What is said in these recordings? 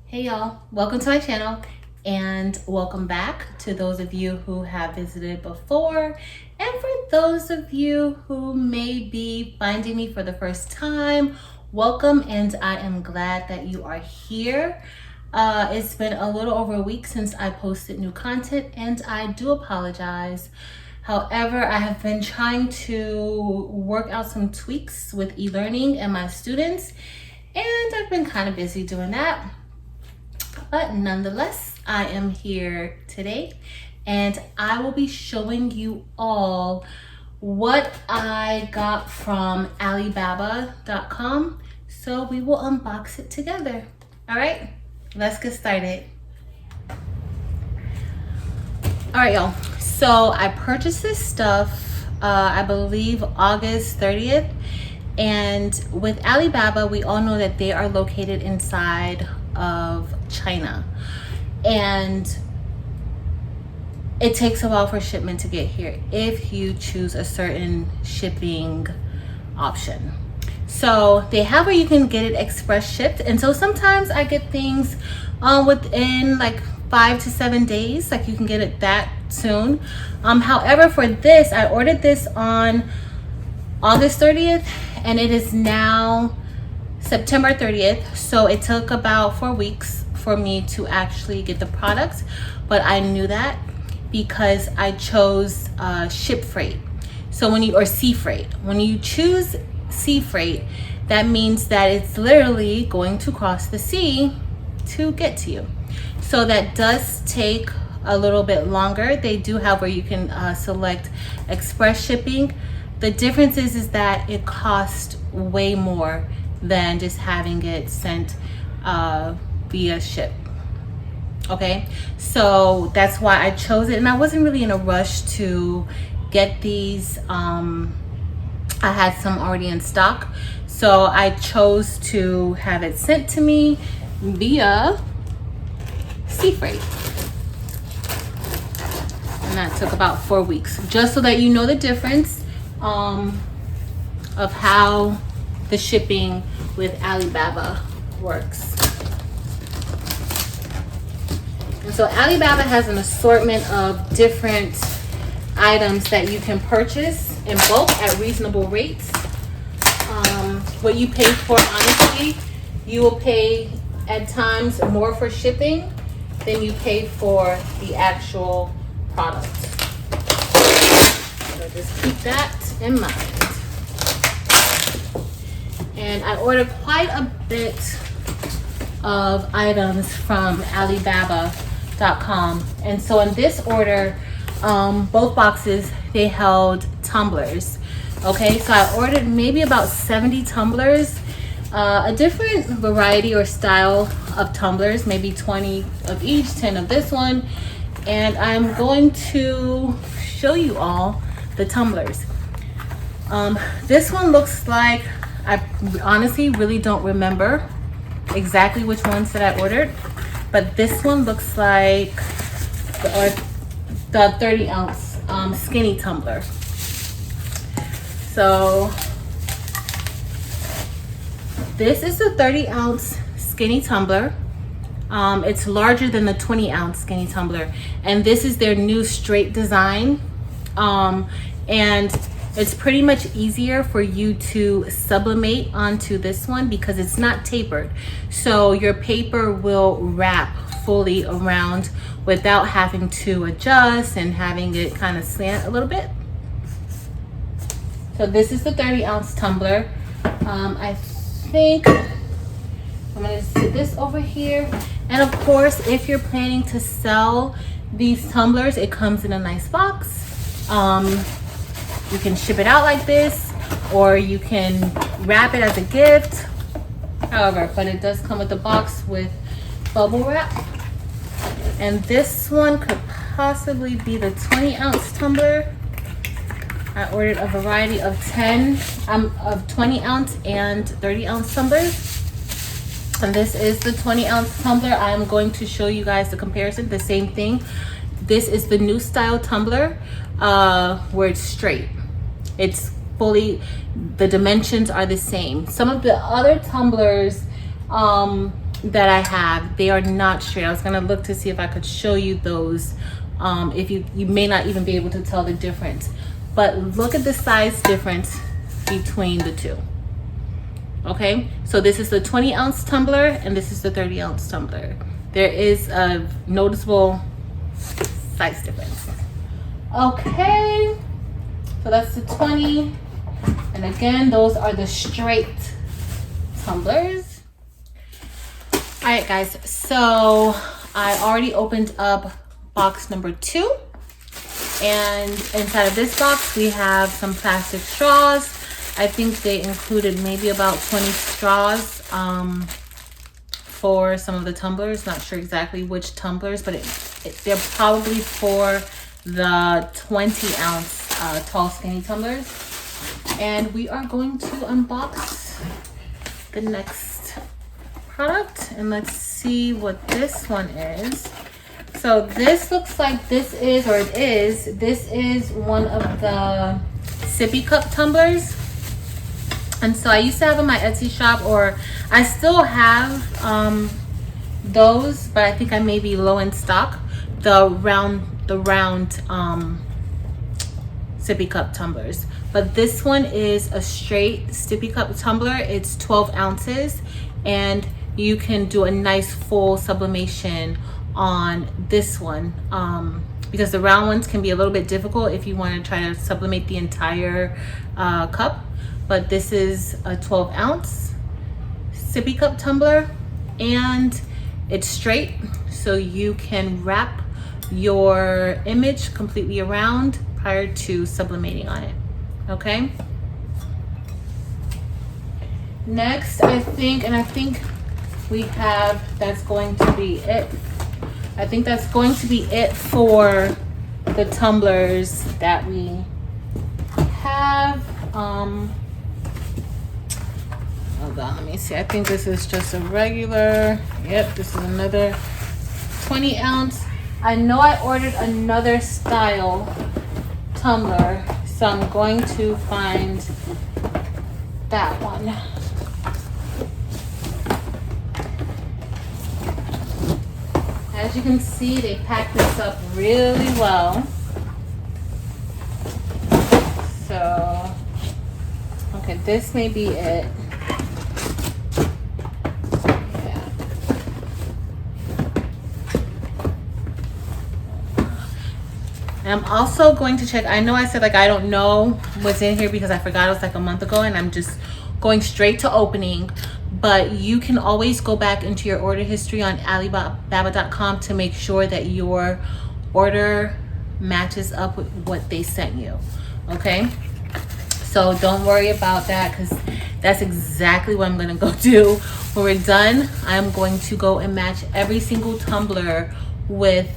Hey y'all, welcome to my channel and welcome back to those of you who have visited before, and for those of you who may be finding me for the first time, welcome, and I am glad that you are here. It's been a little over a week since I posted new content and I do apologize. However, I have been trying to work out some tweaks with e-learning and my students, and I've been kind of busy doing that. But nonetheless, I am here today and I will be showing you all what I got from Alibaba.com. So we will unbox it together. All right, let's get started. All right, y'all. So I purchased this stuff, I believe August 30th. And with Alibaba, we all know that they are located inside of China. And it takes a while for shipment to get here if you choose a certain shipping option. So they have where you can get it express shipped. And so sometimes I get things within like 5 to 7 days, like you can get it that soon. However, for this, I ordered this on August 30th and it is now September 30th. So it took about 4 weeks for me to actually get the product, but I knew that because I chose ship freight. So or sea freight. When you choose sea freight, that means that it's literally going to cross the sea to get to you. So that does take a little bit longer. They do have where you can select express shipping. The difference is that it costs way more than just having it sent via ship. Okay, so that's why I chose it, and I wasn't really in a rush to get these. I had some already in stock, so I chose to have it sent to me via sea freight. And that took about 4 weeks, just so that you know the difference of how the shipping with Alibaba works. And so Alibaba has an assortment of different items that you can purchase in bulk at reasonable rates. What you pay for, honestly, you will pay at times more for shipping than you pay for the actual product. So just keep that in mind. And I ordered quite a bit of items from Alibaba.com. And so in this order, both boxes, they held tumblers. Okay, so I ordered maybe about 70 tumblers, a different variety or style of tumblers, maybe 20 of each, 10 of this one. And I'm going to show you all the tumblers. This one looks like, I honestly really don't remember exactly which ones that I ordered, but this one looks like the 30 ounce skinny tumbler. So this is the 30 ounce skinny tumbler. It's larger than the 20 ounce skinny tumbler, and this is their new straight design. And it's pretty much easier for you to sublimate onto this one because it's not tapered. So your paper will wrap fully around without having to adjust and having it kind of slant a little bit. So this is the 30 ounce tumbler. I think I'm gonna sit this over here. And of course, if you're planning to sell these tumblers, it comes in a nice box. You can ship it out like this, or you can wrap it as a gift. However, but it does come with a box with bubble wrap. And this one could possibly be the 20 ounce tumbler. I ordered a variety of 20 ounce and 30 ounce tumblers. And this is the 20 ounce tumbler. I'm going to show you guys the comparison, the same thing. This is the new style tumbler where it's straight. It's fully, the dimensions are the same. Some of the other tumblers that I have, they are not straight. I was gonna look to see if I could show you those. If you may not even be able to tell the difference, but look at the size difference between the two. Okay, so this is the 20-ounce tumbler and this is the 30-ounce tumbler. There is a noticeable size difference. Okay, so that's the 20, and again, those are the straight tumblers. All right, guys, so I already opened up box number 2, and inside of this box we have some plastic straws. I think they included maybe about 20 straws for some of the tumblers. Not sure exactly which tumblers, but they're probably for the 20-ounce tall skinny tumblers. And we are going to unbox the next product, and let's see what this one is. So this looks like this is one of the sippy cup tumblers. And so I used to have in my Etsy shop, or I still have those, but I think I may be low in stock. The round sippy cup tumblers. But this one is a straight sippy cup tumbler. It's 12 ounces, and you can do a nice full sublimation on this one. Because the round ones can be a little bit difficult if you want to try to sublimate the entire cup. But this is a 12-ounce sippy cup tumbler, and it's straight, so you can wrap your image completely around prior to sublimating on it. Okay. Next, I think we have, that's going to be it. I think that's going to be it for the tumblers that we have. Hold on, let me see. I think this is just a regular. Yep, this is another 20-ounce. I know I ordered another style tumbler, so I'm going to find that one. As you can see, they packed this up really well. So, okay, this may be it. And I'm also going to check, I know I said like I don't know what's in here because I forgot it was like a month ago, and I'm just going straight to opening. But you can always go back into your order history on Alibaba.com to make sure that your order matches up with what they sent you. Okay? So don't worry about that, because that's exactly what I'm going to go do. When we're done, I'm going to go and match every single tumbler with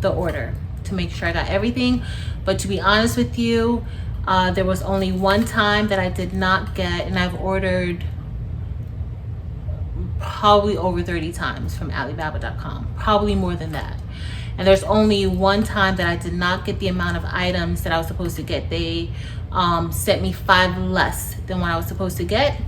the order to make sure I got everything. But to be honest with you, there was only one time that I did not get, and I've ordered probably over 30 times from Alibaba.com, probably more than that. And there's only one time that I did not get the amount of items that I was supposed to get. They sent me 5 less than what I was supposed to get,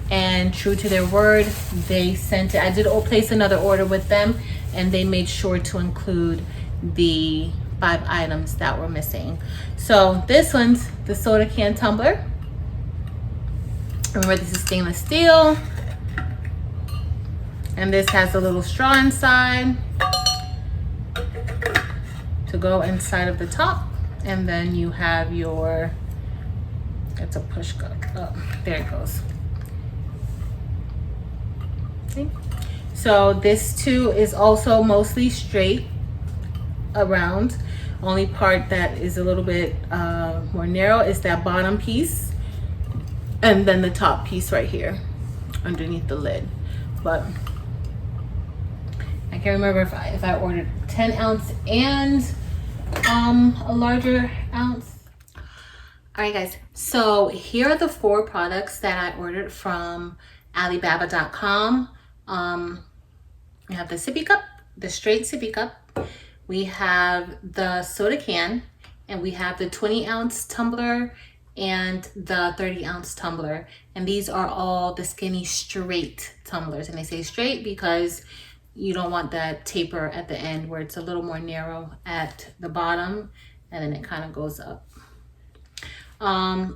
and true to their word, they sent it. I did place another order with them, and they made sure to include the 5 items that were missing. So this one's the soda can tumbler. Remember, this is stainless steel, and this has a little straw inside to go inside of the top, and then you have your, it's a push cup. Oh, there it goes. See? So this too is also mostly straight around. Only part that is a little bit more narrow is that bottom piece, and then the top piece right here underneath the lid. But I can't remember if I ordered 10 ounce and a larger ounce. All right, guys, so here are the 4 products that I ordered from Alibaba.com. We have the sippy cup, the straight sippy cup. We have the soda can, and we have the 20-ounce tumbler and the 30-ounce tumbler. And these are all the skinny straight tumblers. And they say straight because you don't want that taper at the end where it's a little more narrow at the bottom and then it kind of goes up.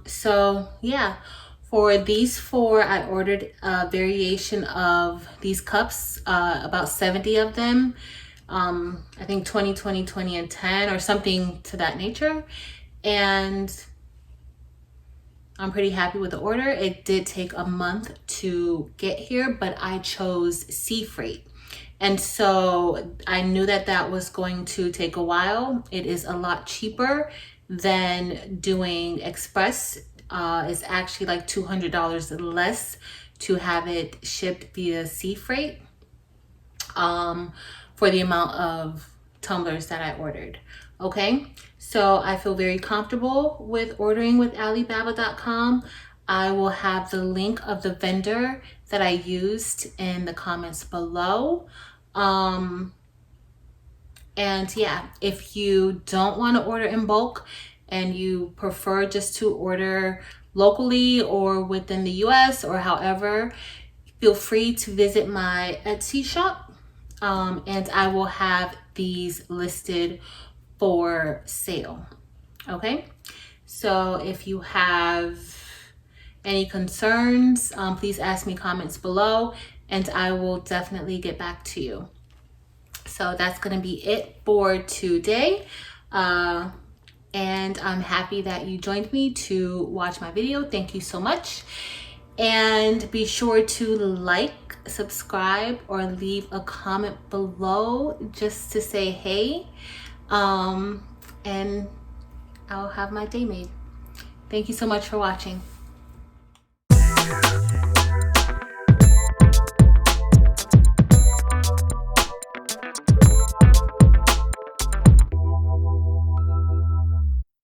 So yeah, for these four, I ordered a variation of these cups, about 70 of them. I think 20, 20, 20, and 10 or something to that nature. And I'm pretty happy with the order. It did take a month to get here, but I chose sea freight. And so I knew that that was going to take a while. It is a lot cheaper than doing express. It's actually like $200 less to have it shipped via sea freight for the amount of tumblers that I ordered. Okay, so I feel very comfortable with ordering with Alibaba.com. I will have the link of the vendor that I used in the comments below. And yeah, if you don't want to order in bulk and you prefer just to order locally or within the US or however, feel free to visit my Etsy shop. And I will have these listed for sale. Okay, so if you have any concerns, please ask me comments below and I will definitely get back to you. So that's gonna be it for today. And I'm happy that you joined me to watch my video. Thank you so much. And be sure to like, subscribe, or leave a comment below just to say hey. And I'll have my day made. Thank you so much for watching.